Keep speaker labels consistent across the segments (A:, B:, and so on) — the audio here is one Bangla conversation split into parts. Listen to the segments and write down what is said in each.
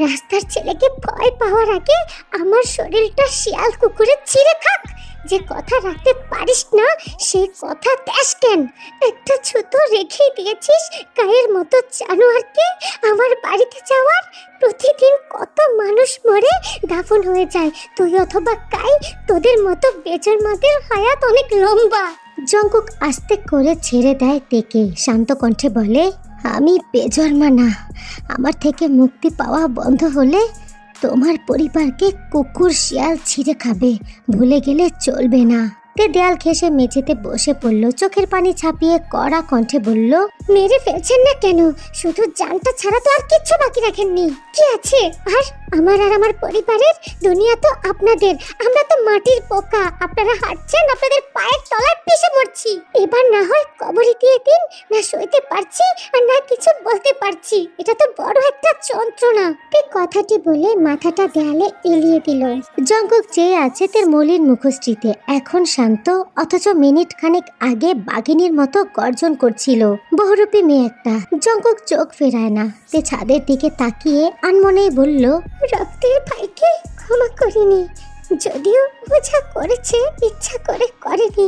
A: রাস্তার ছেলেকে ভয় পাওয়ার আগে আমার শরীরটা শিয়াল কুকুরে ছিঁড়ে খাক। যে কথা রাখতে পারিস না সেই কথা দেশ কেন? একটা ছুতো রেখে দিয়েছিস গায়ের মতো জানোয়ারকে আমার বাড়িতে যাওয়ার। প্রতিদিন কত মানুষ মরে দাফন হয়ে যায়, তুই অথবা কাই তোদের মতো বেজন্মাদের হায়াত অনেক লম্বা। জঙ্কুক আস্তে করে ছেড়ে দেয় তেকে, শান্ত কণ্ঠে বলে, আমি বেজন্মা না। আমার থেকে মুক্তি পাওয়া বন্ধ হলে তোমার পরিবারকে কুকুর শিয়াল ছিঁড়ে খাবে, ভুলে গেলে চলবে না। তে দেয়াল ঘেঁষে মেঝেতে বসে পড়ল, চোখের পানি ছাপিয়ে কড়া কণ্ঠে বলল, মেরে ফেলছেন না কেন? শুধু জানটা ছাড়া তো আর কিচ্ছু বাকি রাখেননি। কি আছে আর আমার পরিবারের? দুনিয়া তো আপনাদের, আমরা তো মাটির পোকা। আপনারা হাঁটছেন, আপনাদের পায়ের তলায় পিষে মরছি। এবার না হয় কবরে দিয়ে দিন। না সইতে পারছি আর না কিছু বলতে পারছি, এটা তো বড় একটা যন্ত্রণা। তে কথাটি বলে মাথাটা দেয়ালে এলিয়ে দিল। জঙ্কুক চেয়ে আছে তার মলিন মুখশ্রীতে, এখন শান্ত, অথচ মিনিট খানেক আগে বাঘিনীর মতো গর্জন করছিল। বহুরূপী মেয়ে একটা। জঙ্কুক চোখ ফেরায় না, তে ছাদের দিকে তাকিয়ে আনমনেই বলল, রক্তের ভাইকে ক্ষমা করিনি, যদিও বোঝা করেছে ইচ্ছা করে করেনি।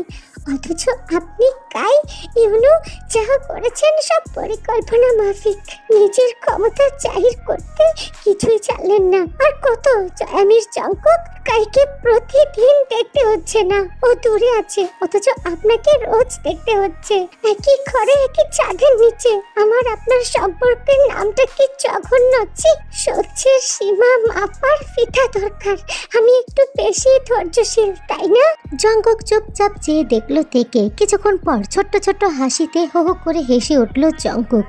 A: অথচ আপনি কাই ইউনু যা করেছেন সব পরিকল্পনা মাফিক। নিজের ক্ষমতা জাহির করতে কিছুই চাইলেন না। আর কত জয়ামির জঙ্কুক কাইকে প্রতিদিন দেখতে হচ্ছে না, ও দূরে আছে, অথচ আপনাকে রোজ দেখতে হচ্ছে, একই ঘরে একই ছাদের নিচে। আমার আপনার সম্পর্কের নামটা কি জঘন্য? সহ্যের সীমা মাপার ফিতা দরকার। আমি একটু বেশি ধৈর্যশীল, তাই না? জঙ্কুক চুপচাপ চেয়ে দেখলো তেকে। কিছুক্ষণ পর ছোট্ট ছোট্ট হাসিতে হো হো করে হেসে উঠল জঙ্কুক।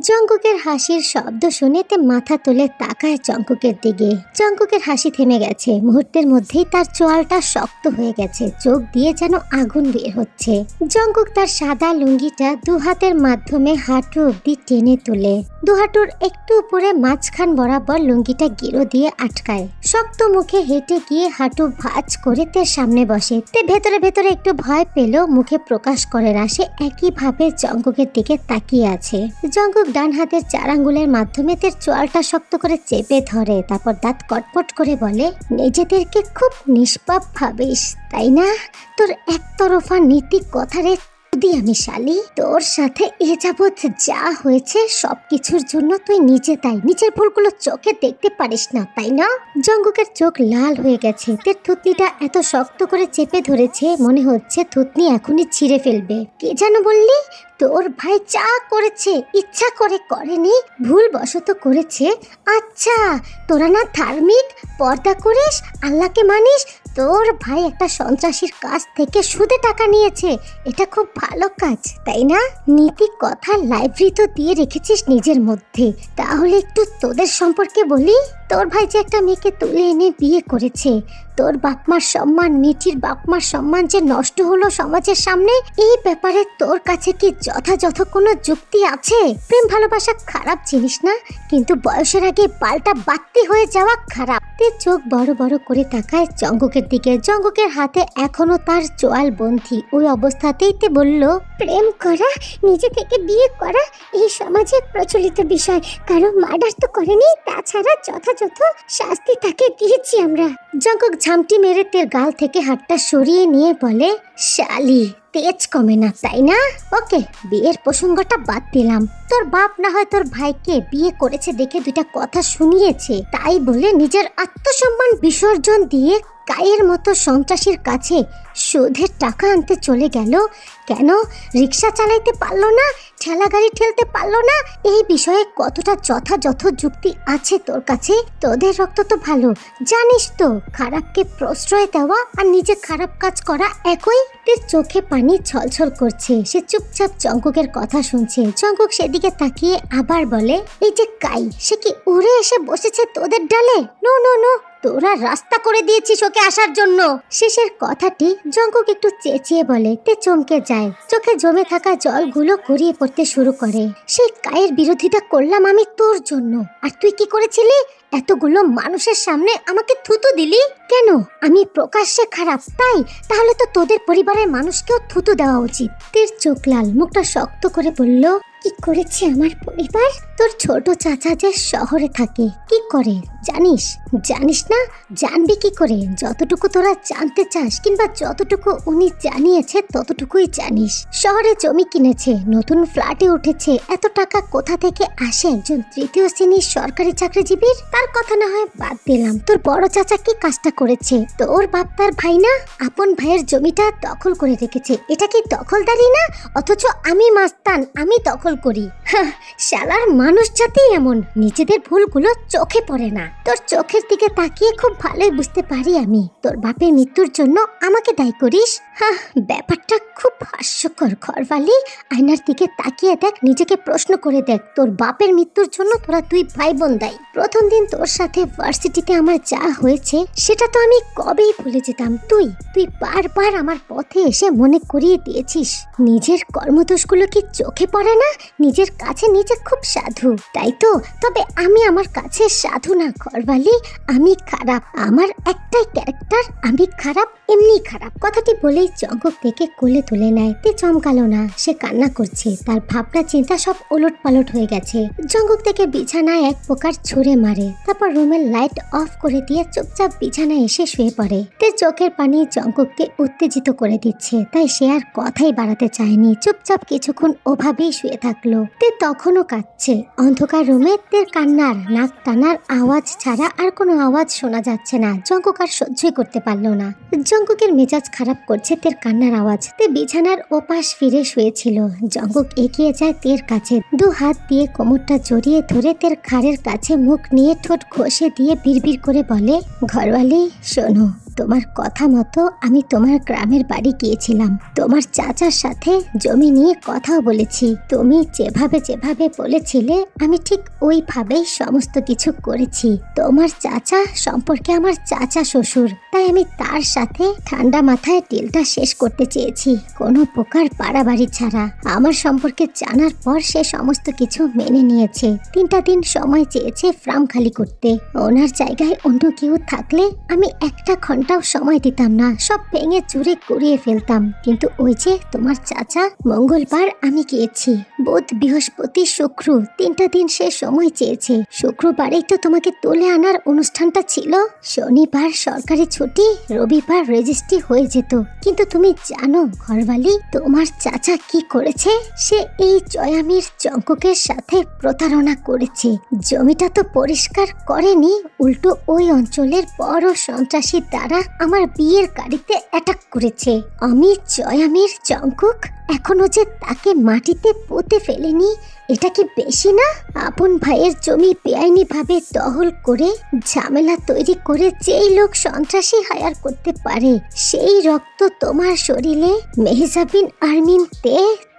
A: জঙ্কুকের হাসির শব্দ শুনে তে মাথা তুলে তাকায় জঙ্কুকের দিকে। জঙ্কুকের হাসি থেমে গেছে, মুহূর্তের মধ্যেই তার চোয়ালটা শক্ত হয়ে গেছে, চোখ দিয়ে যেন আগুন বের হচ্ছে। জঙ্কুক তার সাদা লুঙ্গিটা দু হাতের মাধ্যমে হাঁটু অব্দি টেনে তুলে, দু হাঁটুর একটু উপরে মাঝখান বরাবর লুঙ্গিটা গিরো দিয়ে আটকায়। শক্ত মুখে হেঁটে গিয়ে হাঁটু ভাঁজ করে তের সামনে বসে। তে ভেতরে ভেতরে একটু ভয় পেল, মুখে প্রকাশ করে না। সে একইভাবে জঙ্কুকের দিকে তাকিয়ে আছে। জঙ্কুক ডান হাতের 4 আঙ্গুলের মাধ্যমে তের চোয়ালটা শক্ত করে চেপে ধরে, তারপর দাঁত কটপট করে বলে, নিজেদেরকে খুব নিষ্পাপ ভাবিস তাই না? তোর একতরফা নীতি কথারে আমি শালি, তোর সাথে এ যাবৎ যা হয়েছে সবকিছুর জন্য তুই নিজে দায়ী। নিজের ভুলগুলো চোখে দেখতে পারিস না তাই না? জঙ্কুকের চোখ লাল হয়ে গেছে। তের থুতনিটা এত শক্ত করে চেপে ধরেছে, মনে হচ্ছে থুতনি এখনই ছিঁড়ে ফেলবে। কে যেন বললি? তোর ভাই যা করেছে ইচ্ছা করে করেনি, ভুল বশত করেছে। আচ্ছা, তোরা না ধার্মিক, পর্দা করিস, আল্লাহকে মানিস। তোর ভাই একটা সন্ত্রাসীর কাছ থেকে সুদে টাকা নিয়েছে, এটা খুব ভালো কাজ তাই না? নীতি কথা লাইব্রেরি তো দিয়ে রেখেছিস নিজের মধ্যে। তাহলে একটু তোদের সম্পর্কে বলি। তোর ভাই যে একটা মেয়েকে তুলে এনে বিয়ে করেছে, তোর বাপমার সম্মান, মেয়েটির বাপমার সম্মান যে নষ্ট হলো সমাজের সামনে, এই ব্যাপারে তোর কাছে কি যথাযথ কোনো যুক্তি আছে? প্রেম ভালোবাসা খারাপ জিনিস না, কিন্তু বয়সের আগে পাল্টা বাত্তি হয়ে যাওয়া খারাপ। তে চোখ বড় বড় করে তাকায় জঙ্কুকের দিকে। জঙ্কুকের হাতে এখনো তার চোয়াল বন্ধি। ওই অবস্থাতেই তে বলল, প্রেম করা, নিজে থেকে বিয়ে করা এই সমাজে প্রচলিত বিষয়। কারো মার্ডার তো করেনি, তাছাড়া যথাযথ শাস্তি তাকে দিয়েছি আমরা। জঙ্কুক ঝামটি মেরে তের গাল থেকে হাতটা সরিয়ে নিয়ে বলে, শালি তেজ কমে না তাই না? ওকে, বিয়ের প্রসঙ্গটা বাদ দিলাম। তোর বাপ না হয় তোর ভাইকে বিয়ে করেছে দেখে দুইটা কথা শুনিয়েছে, তাই বলে নিজের আত্মসম্মান বিসর্জন দিয়ে কায়ের মতো সন্ত্রাসীর কাছে সুদের টাকা আনতে চলে গেল। কেন? রিক্সা চালাইতে পারলো না, ঠেলা গাড়ি ঠেলতে পারলো না? এই বিষয়ে কতটা যথাযথ যুক্তি আছে তোর কাছে? তোদের রক্ত তো ভালো, জানিস তো খারাপকে প্রশ্রয় দেওয়া আর নিজে খারাপ কাজ করা একই। তের চোখে পানি ছলছল করছে। সে চুপচাপ জঙ্কুকের কথা শুনছে। জঙ্কুক সেদিকে তাকিয়ে আবার বলে, এই যে কাই, সে কি উড়ে এসে বসেছে তোদের ডালে? নো নো নো, তোরা রাস্তা করে দিয়েছিস ওকে আসার জন্য। শেষের কথাটি জঙ্কুক একটু চেঁচিয়ে বলে। তে চমকে যায়, চোখে জমে থাকা জলগুলো গড়িয়ে পড়তে শুরু করে। সেই কায়ের বিরোধিতা করলাম আমি তোর জন্য, আর তুই কি করেছিলি? এতগুলো মানুষের সামনে আমাকে থুতু দিলি কেন? আমি প্রকাশ্যে খারাপ তাই? তাহলে তো তোদের পরিবারের মানুষকেও থুতু দেওয়া উচিত। তের চোখ লাল, মুখটা শক্ত করে বলল, কি করেছে আমার পরিবার? তোর ছোট চাচা যে শহরে থাকে, কি করে জানিস? জানিস না? জানবি কি করে? যতটুকু তোরা জানতে চাস কিংবা যতটুকু উনি জানিয়েছে ততটুকুই জানিস। শহরে জমি কিনেছে, নতুন ফ্ল্যাটে উঠেছে। এত টাকা কোথা থেকে আসে একজন তৃতীয় শ্রেণীর সরকারি চাকরিজীবীর? তার কথা না হয় বাদ দিলাম, তোর বড় চাচা কি কাজটা করেছে? তোর বাপ তার ভাই না? আপন ভাইয়ের জমিটা দখল করে রেখেছে। এটা কি দখলদারি না? অথচ আমি মাস্তান, আমি দখল করি। শালার মানুষ জাতি এমন, নিজেদের ভুলগুলো চোখে পড়ে না। তোর চোখের দিকে তাকিয়ে খুব ভালোই বুঝতে পারি আমি তোর বাপের মৃত্যুর জন্য আমাকে দায়ী করিস। ব্যাপারটা খুব হাস্যকর। ঘরবালি, আয়নার দিকে তাকিয়ে দেখ, নিজেকে প্রশ্ন করে দেখ, তোর বাপের মৃত্যুর জন্য তোরা দুই ভাই বোন দায়ী। প্রথম দিন তোর সাথে ভার্সিটিতে আমার যা হয়েছে সেটা তো আমি কবেই ভুলে যেতাম। তুই বারবার আমার পথে এসে মনে করিয়ে দিয়েছিস। নিজের কর্মদোষগুলো কি চোখে পড়ে না? নিজের কাছে নিজে খুব সাধু, তাই তো? তবে আমি আমার কাছে সাধু না ঘরবালি, আমি খারাপ। আমার একটাই ক্যারেক্টার, আমি খারাপ, এমনি খারাপ। কথাটি বলেই জঙ্কুক থেকে কোলে তুলে নেয়। তে চমকালো না, সে কান্না করছে। তার ভাবনা চিন্তা সব ওলট পালট হয়ে গেছে। জঙ্কুক থেকে বিছানায় এক প্রকার ছুঁড়ে মারে, তারপর রুমের লাইট অফ করে দিয়ে চুপচাপ বিছানায় এসে শুয়ে পড়ে। তে চোখের পানি জঙ্কুককে উত্তেজিত করে দিচ্ছে, তাই সে আর কথাই বাড়াতে চায়নি। চুপচাপ কিছুক্ষণ ওভাবেই শুয়ে থাকলো। তে তখনও কাঁদছে। অন্ধকার রুমে তের কান্নার, নাক টানার আওয়াজ ছাড়া আর কোনো আওয়াজ শোনা যাচ্ছে না। জঙ্কুক আর সহ্যই করতে পারলো না। জঙ্কুকের মেজাজ খারাপ করছে তের কান্নার আওয়াজ। তে বিছানার ওপাশ ফিরে শুয়েছিল। জঙ্কুক এগিয়ে যায় তের কাছে, দু হাত দিয়ে কোমরটা জড়িয়ে ধরে তের ঘাড়ের কাছে মুখ নিয়ে ঠোঁট ঘষে দিয়ে বিড়বিড় করে বলে, ঘরওয়ালি শোনো, তোমার কথা মতো আমি তোমার গ্রামের বাড়ি গিয়েছিলাম। তোমার চাচার সাথে জমি নিয়ে কথাও বলেছি। তুমি যেভাবে যেভাবে বলেছিলে আমি ঠিক ওইভাবেই সমস্ত কিছু করেছি। তোমার চাচা সম্পর্কে আমার চাচা শ্বশুর, তাই আমি তার সাথে ঠান্ডা মাথায় ডিলটা শেষ করতে চেয়েছি, কোনো প্রকার বাড়াবাড়ি ছাড়া। আমার সম্পর্কে জানার পর সে সমস্ত কিছু মেনে নিয়েছে। 3টা দিন সময় চেয়েছে ফার্ম খালি করতে। ওনার জায়গায় অন্য কেউ থাকলে আমি একটা ঘন্টাও সময় দিতাম না, সব ভেঙে চুরে গড়িয়ে ফেলতাম। কিন্তু ওই যে তোমার চাচা, মঙ্গলবার আমি গিয়েছি, বুধ, বৃহস্পতি, শুক্র, 3টা দিন সে সময় চেয়েছে। শুক্রবারেই তো তোমাকে তুলে আনার অনুষ্ঠানটা ছিল। শনিবার সরকারি ছুটি, রবিবার রেজিস্ট্রি হয়ে যেত। কিন্তু তুমি জানো ঘরবালি, তোমার চাচা কি করেছে? সে এই জয়ামির জঙ্কুকের সাথে প্রতারণা করেছে। জমিটা তো পরিষ্কার করেনি, উল্টো ওই অঞ্চলের বড় সন্ত্রাসী দ্বারা আমার বিয়ের গাড়িতে অ্যাটাক করেছে। আমি জয়ামির জঙ্কুক এখনো যে তাকে মাটিতে পুঁতে ফেলেনি, এটা কি বেশি না? আপন ভাইয়ের জমি বেআইনি ভাবে দখল করে ঝামেলা তৈরি করে যেই লোক সন্ত্রাসী হায়ার করতে পারে, সেই রক্ত তোমার শরীরে। মেহজাবিন আরমিন তে,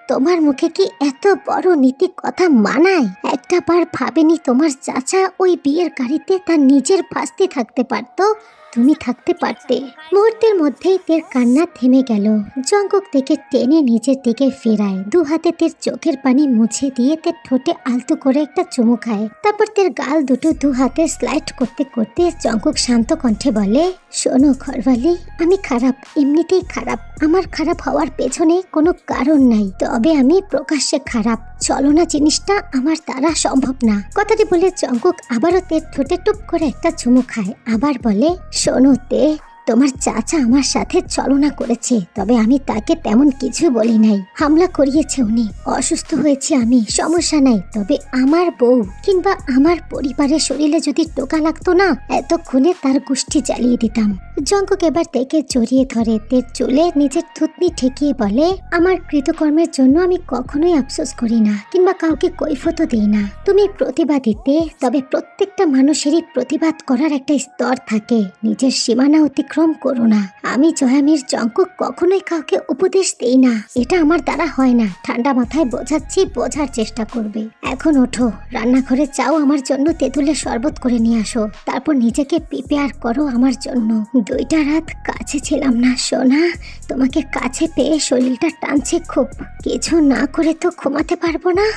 A: তোমার মুখে কি এত বড় নীতি কথা মানায়? একটা বার ভাবেনি তোমার চাচা ওই বিয়ের গাড়িতে তার নিজের ভাস্তি থাকতে পারতো? তুমি থাকতে পারতে। মুহূর্তের মধ্যেই তের কান্না থেমে গেল। জঙ্কুক থেকে টেনে নিজের দিকে ফেরায়, দু হাতে তের চোখের পানি মুছে দিয়ে তের ঠোঁটে আলতো করে একটা চুমু খায়। তারপর তের গাল দুটো দু হাতে স্লাইড করতে করতে জঙ্কুক শান্ত কণ্ঠে বলে, শোনো ঘরওয়ালি, আমি খারাপ, এমনিতেই খারাপ। আমার খারাপ হওয়ার পেছনে কোনো কারণ নাই, তবে আমি প্রকাশ্যে খারাপ। ছলনা জিনিসটা আমার দ্বারা সম্ভব না। কথাটি বলে জঙ্কুক আবারও তের ঠোঁটে টুপ করে একটা চুমু খায়। আবার বলে, শোনো তে, তোমার চাচা আমার সাথে ছলনা করেছে, তবে আমি তাকে তেমন কিছু বলি নাই। হামলা করিয়েছে উনি, অসুস্থ হয়েছে আমি, সমস্যা নাই। তবে আমার বউ কিংবা আমার পরিবারের শরীরে যদি টোকা লাগতো না, এতক্ষণে তার গোষ্ঠী জ্বালিয়ে দিতাম। জঙ্কুক এবার তেকে জড়িয়ে ধরে, তের চুলে নিজের থুতনি ঠেকিয়ে বলে, আমার কৃতকর্মের জন্য আমি কখনোই আফসোস করি না কিংবা কাউকে কৈফিয়তও দিই না। তুমি প্রতিবাদীতে, তবে প্রত্যেকটা মানুষেরই প্রতিবাদ করার একটা স্তর থাকে। নিজের সীমানা অতিক্রম করো না। আমি জয়ামির জঙ্কুক কখনোই কাউকে উপদেশ দেই না, এটা আমার দ্বারা হয় না। ঠান্ডা মাথায় বোঝাচ্ছি, বোঝার চেষ্টা করবে। এখন ওঠো, রান্নাঘরে যাও, আমার জন্য তেঁতুলের শরবত করে নিয়ে আসো। তারপর নিজেকে প্রিপেয়ার করো আমার জন্য। 2টা রাত কাছে ছিলাম না সোনা, তোমাকে কাছে পেয়ে শরীরটা টানছে খুব। কিছু না করে তো ঘুমাতে পারবো না।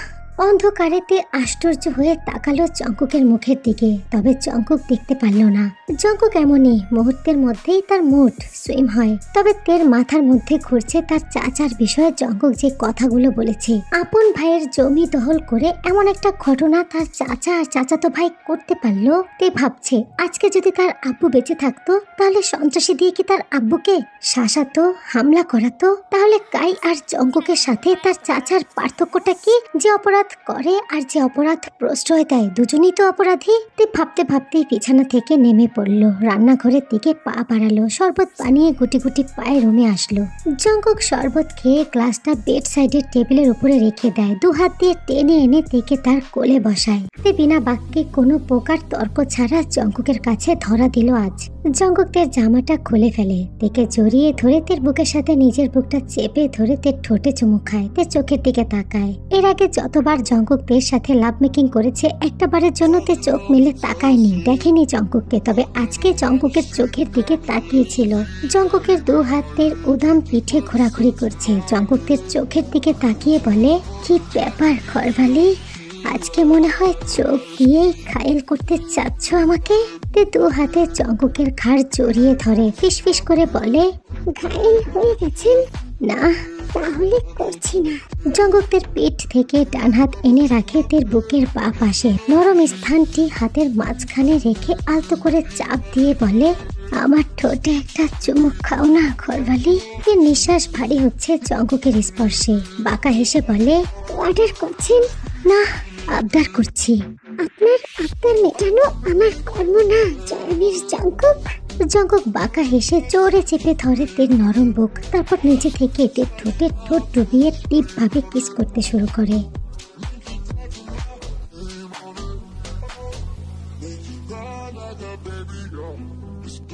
A: অন্ধকারেতে আশ্চর্য হয়ে তাকালো জঙ্কুকের মুখের দিকে, তবে জঙ্কুক দেখতে পারল না। জঙ্কুক এমনই মুহূর্তের মধ্যেই তার মুড সুইং হয়। তবে তের মাথার মধ্যে ঘুরছে তার চাচার বিষয়ে জঙ্কুক যে কথাগুলো বলেছে। আপন ভাইয়ের জমি দখল করে এমন একটা ঘটনা তার চাচা আর চাচাতো ভাই করতে পারলো। তে ভাবছে আজকে যদি তার আব্বু বেঁচে থাকতো তাহলে সন্ত্রাসী দিয়ে কি তার আব্বুকে শাসাতো, হামলা করাতো। তাহলে কাই আর জঙ্কুকের সাথে তার চাচার পার্থক্যটা কি? যে অপরাধ করে আর যে অপরাধ প্রশ্রয় দেয় দুজনেই তো অপরাধী। তে ভাবতে ভাবতেই বিছানা থেকে নেমে পড়লো, রান্নাঘরের দিকে পা বাড়ালো, শরবত বানিয়ে গুটি গুটি পায়ে রুমে আসলো। জঙ্কুক শরবত খেয়ে গ্লাসটা বেড সাইডের টেবিলের উপরে রেখে দেয়, দু হাত দিয়ে টেনে এনে তেকে তার কোলে বসায়। তে বিনা বাক্যে কোনো প্রকার তর্ক ছাড়া জঙ্কুকের কাছে ধরা দিল আজ। জঙ্কুক তের জামাটা খুলে ফেলে, তেকে জড়িয়ে ধরে তের বুকের সাথে নিজের বুকটা চেপে ধরে তের ঠোঁটে চুমু খায়, তের চোখের দিকে তাকায়। এর আগে যতবার জঙ্কুক তের সাথে লাভ মেকিং করেছে একটা বারের জন্য তে চোখ মেলে তাকায়নি, দেখেনি জঙ্কুককে। তবে আজকে জঙ্কুকের চোখের দিকে তাকিয়েছিল। জঙ্কুকের দু হাত তের উদাম পিঠে ঘোরাঘুরি করছে। জঙ্কুক তের চোখের দিকে তাকিয়ে বলে, কি ব্যাপার ঘরবালি, আজকে মনে হয় চোখ দিয়েই ঘায়েল করতে চাচ্ছ আমাকে। তে দু হাতে জঙ্কুকের ঘাড় জড়িয়ে ধরে ফিসফিস করে বলে, ঘায়েল হয়ে গেছেন? না, তাহলে করছি না। জঙ্কুকের পিঠ থেকে ডান হাত এনে রাখে তের বুকের বাঁ পাশে, নরম স্থানটি হাতের মাঝখানে রেখে আলতো করে চাপ দিয়ে বলে, আমার ঠোঁটে একটা চুমুক খাও না ঘরবালি। এর নিঃশ্বাস ভারী হচ্ছে জঙ্কুকের স্পর্শে। বাঁকা হেসে বলে, অর্ডার করছেন? না, আবদার করছি। আপনার আবদার মেটানো আমার কর্ম না জয়বীর জঙ্কুক। জঙ্কুক বাঁকা হেসে জোরে চেপে ধরে তের নরম বুক, তারপর নিচে থেকে তের ঠোঁটে ঠোঁট ডুবিয়ে টিপ ভাবে কিস করতে শুরু করে।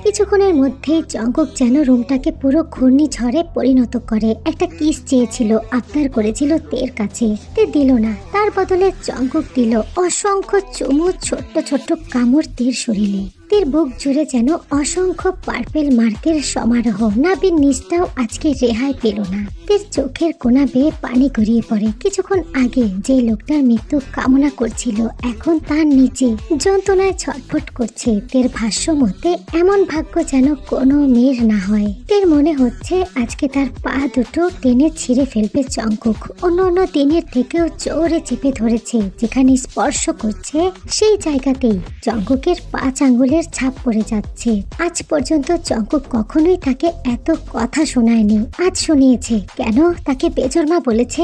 A: কিছুক্ষণের মধ্যেই জঙ্কুক যেন রুমটাকে পুরো ঘূর্ণিঝড়ে পরিণত করে। একটা কিস চেয়েছিল, আবদার করেছিল তের কাছে, তে দিল না। তার বদলে জঙ্কুক দিল অসংখ্য চুমু, ছোট্ট ছোট্ট কামড় তের শরীরে। তের বুক জুড়ে যেন অসংখ্য পার্পেল মার্কের সমারোহ। নাবির নিচটাও আজকে রেহাই পেল না। তের চোখের কোনা বেয়ে পানি গড়িয়ে পড়ে। কিছুক্ষণ আগে যে লোকটার মৃত্যু কামনা করছিল এখন তার নিচে যন্ত্রণায় ছটফট করছে। তের ভাষ্য মতে এমন ভাগ্য যেন কোনো মেয়ের না হয়। তের মনে হচ্ছে আজকে তার পা দুটো টেনে ছিঁড়ে ফেলবে জঙ্কুক। অন্য অন্য দিনের থেকেও জোরে চেপে ধরেছে। যেখানে স্পর্শ করছে সেই জায়গাতেই জঙ্কুকের 5 আঙ্গুলের ছাপ পড়ে যাচ্ছে। আজ পর্যন্ত জঙ্কুক কখনোই তাকে এত কথা শোনায়নি, আজ শুনিয়েছে। কেন? তাকে বেজন্মা বলেছে।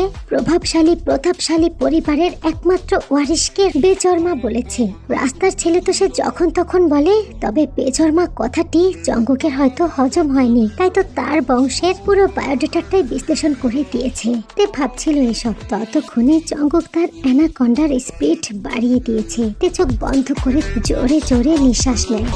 A: প্রতাপশালী পরিবারের একমাত্র ওয়ারিশকে বেজন্মা বলেছে। রাস্তার ছেলে তো সে যখন তখন বলে। তবে বেজন্মা কথাটি জঙ্কুকের হয়তো হজম হয়নি, তাই তো তার বংশের পুরো বায়োডাটাটাই বিশ্লেষণ করে দিয়েছে। তে ভাবছিল এসব, ততক্ষণে জঙ্কুক তার অ্যানাকন্ডার স্পিড বাড়িয়ে দিয়েছে। তে চোখ বন্ধ করে জোরে জোরে নিঃশ্বাস নেয়।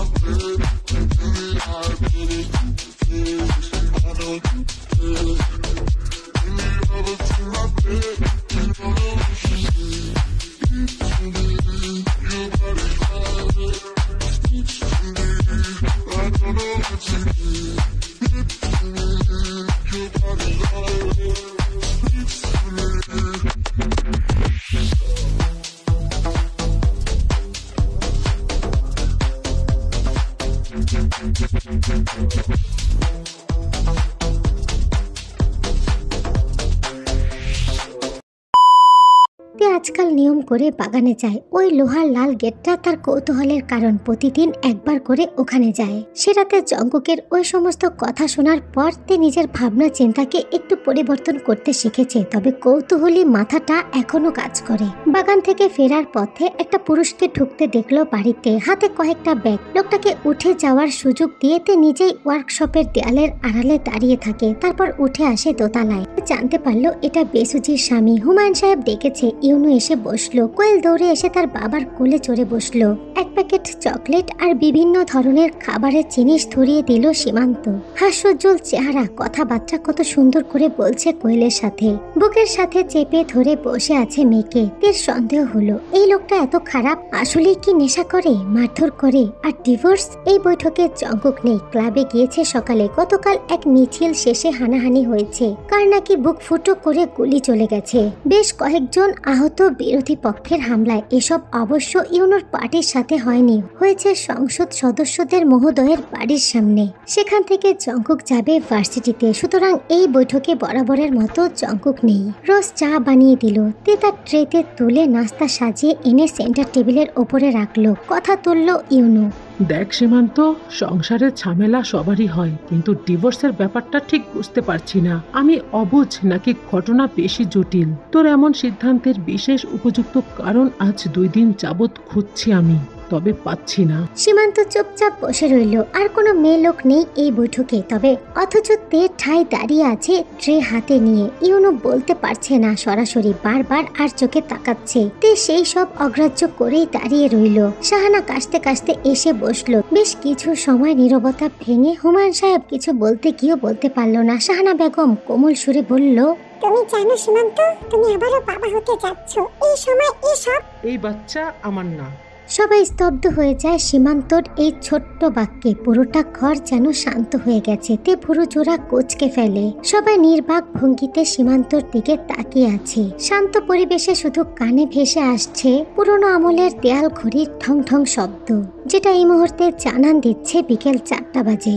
A: আজকাল নিয়ম করে বাগানে যায়। ওই লোহার লাল গেটটা তার কৌতূহলের কারণ। প্রতিদিন একবার করে ওখানে যায়। সে রাতে জঙ্কুকের ওই সমস্ত কথা শোনার পর তে নিজের ভাবনা চিন্তাকে একটু পরিবর্তন করতে শিখেছে। তবে কৌতূহলী মাথাটা এখনো কাজ করে। বাগান থেকে ফেরার পথে একটা পুরুষকে ঢুকতে দেখলো বাড়িতে, হাতে কয়েকটা ব্যাগ। লোকটাকে উঠে যাওয়ার সুযোগ দিয়ে তে নিজেই ওয়ার্কশপের দেয়ালের আড়ালে দাঁড়িয়ে থাকে। তারপর উঠে আসে দোতলায়। জানতে পারলো এটা বেসুজির স্বামী। হুমায়ুন সাহেব ডেকেছে। ইউনু এসে বসলো। কোয়েল দৌড়ে এসে তার বাবার কোলে চড়ে বসলো। এক প্যাকেট চকলেট আর বিভিন্ন ধরনের খাবারের জিনিস ধরিয়ে দিল সীমান্ত। হাস্যোজ্জ্বল চেহারা, কথাবার্তা কত সুন্দর করে বলছে কোয়েলের সাথে। বুকের সাথে চেপে ধরে বসে আছে মেয়েকে। তের সন্দেহ হলো এই লোকটা এত খারাপ। আসলে কি নেশা করে, মারধর করে আর ডিভোর্স? এই বৈঠকে জঙ্কুক নেই, ক্লাবে গিয়েছে সকালে। গতকাল এক মিছিল শেষে হানাহানি হয়েছে। কার নাকি বুক ফুটো করে গুলি চলে গেছে। বেশ কয়েকজন আহত বিরোধী পক্ষের হামলায়। এসব অবশ্য ইউনোর পার্টির সাথে হয়নি, হয়েছে সংসদ সদস্যদের মহোদয়ের বাড়ির সামনে। সেখান থেকে জংকুক যাবে ভার্সিটিতে, সুতরাং এই বৈঠকে বরাবরের মতো জংকুক নেই। রোজ চা বানিয়ে দিল, তে তার ট্রেতে তুলে নাস্তা সাজিয়ে এনে সেন্টার টেবিলের ওপরে রাখলো। কথা তুলল ইউনো।
B: দেখ সীমান্ত, সংসারের ঝামেলা সবারই হয়, কিন্তু ডিভোর্সের ব্যাপারটা ঠিক বুঝতে পারছি না। আমি অবুঝ নাকি ঘটনা বেশি জটিল? তোর এমন সিদ্ধান্তের বিশেষ উপযুক্ত কারণ আজ 2 দিন যাবৎ খুঁজছি আমি, তবে পাচ্ছি না।
A: সীমান্ত চুপচাপ বসে রইল। আর কোনো মেয়ে লোক নেই এই বৈঠকে, তবে অথচ তে ঠাই দাঁড়িয়ে আছে ট্রে হাতে নিয়ে। ইউনো বলতে পারছে না সরাসরি, বারবার আর চোখে তাকাচ্ছে। তে সেই সব অগ্রাহ্য করেই দাঁড়িয়ে রইল। শাহানা কাশতে কাশতে এসে বসলো। বেশ কিছু সময় নীরবতা ভেঙে হুমায়ুন সাহেব কিছু বলতে গিয়েও বলতে পারল না। শাহানা বেগম কোমল সুরে বলল,
C: তুমি জানো সীমান্ত, তুমি আবারও বাবা হতে যাচ্ছ। এই সময় এসব?
B: এই বাচ্চা আমার না।
A: সবাই স্তব্ধ হয়ে যায় সীমান্তর এই ছোট্ট বাক্যে। পুরোটা ঘর যেন শান্ত হয়ে গেছে। তে পুরো জোড়া কোচকে ফেলে। সবাই নির্বাক ভঙ্গিতে সীমান্তর দিকে তাকিয়ে আছে। শান্ত পরিবেশে শুধু কানে ভেসে আসছে পুরনো আমলের দেয়াল ঘড়ির ঠং ঠং শব্দ, যেটা এই মুহূর্তে জানান দিচ্ছে বিকেল 4টা বাজে।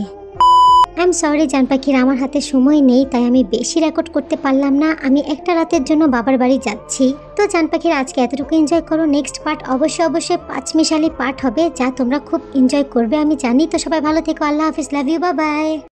A: আই এম সরি জান পাখির, আমার হাতে সময় নেই, তাই আমি বেশি রেকর্ড করতে পারলাম না। আমি একটা রাতের জন্য বাবার বাড়ি যাচ্ছি। তো জান পাখির, আজকে এতটুকু এনজয় করো। নেক্সট পার্ট অবশ্যই 5 মিশালি পার্ট হবে, যা তোমরা খুব এনজয় করবে আমি জানি। তো সবাই ভালো থেকো। আল্লাহ হাফিজ, লাভ ইউ, বাই বাই।